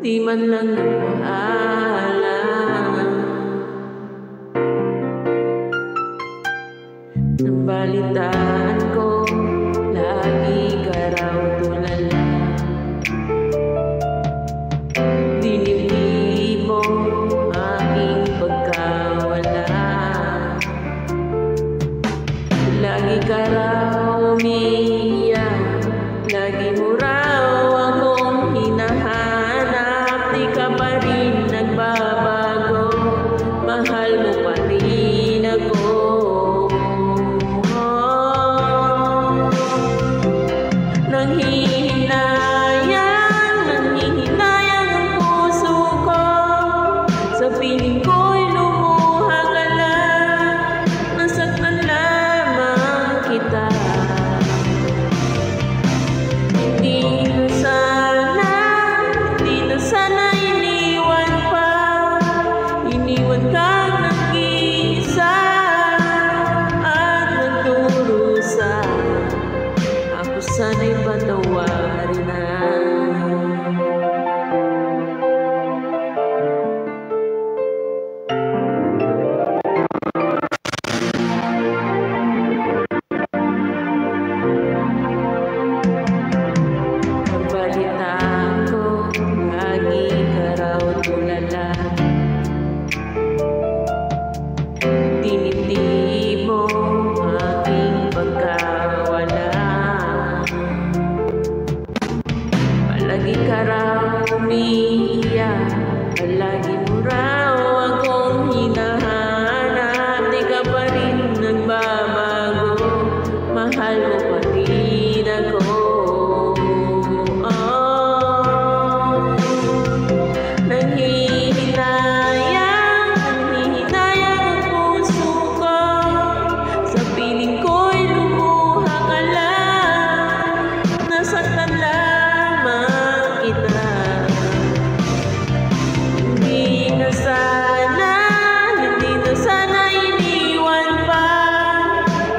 di man lang nagpaalam. Nabalitaan ko, lagi ka raw tulala. Dinibdib mo aking pagkawala. Lagi ka raw umiiyak, lagi mo raw akong hinahanap. Di ka pa rin nagbabago, mahal mo pa rin ako. Nanghihinayang ang puso ko, sa piling ko'y lumuha ka lang, nasaktan lamang kita. Hindi na sana iniwan pa, iniwan kang nag-iisa at nagdurusa. Ako sana'y patawarin na. Nabalitaan ko, lagi ka raw tulala. Dinibdib mo aking pagkawala. Palagi ka raw umiiyak, palagi mo raw akong hinahanap. Di ka pa rin nagbabago, mahal mo pa rin ako. Nanghihinayang ang puso ko, sa piling ko'y lumuha ka lang, nasaktan lamang kita. Hindi na sana iniwan pa,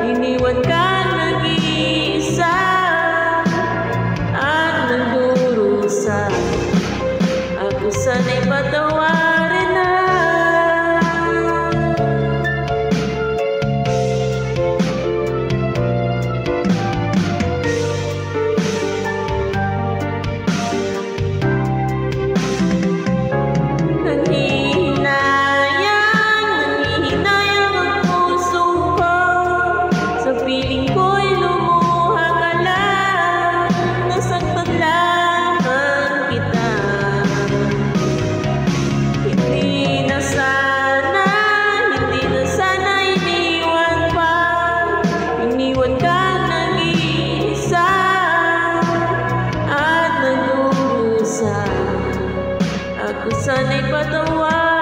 iniwan kang nag-iisa at nagdurusa. Ako sana'y patawarin na. Nanghihinayang ang puso ko, sa piling ko'y lumuha ka lang, nasaktan lamang kita. Hindi na sana iniwan pa, iniwan kang nag-iisa at nagdurusa. Ako sana'y patawarin.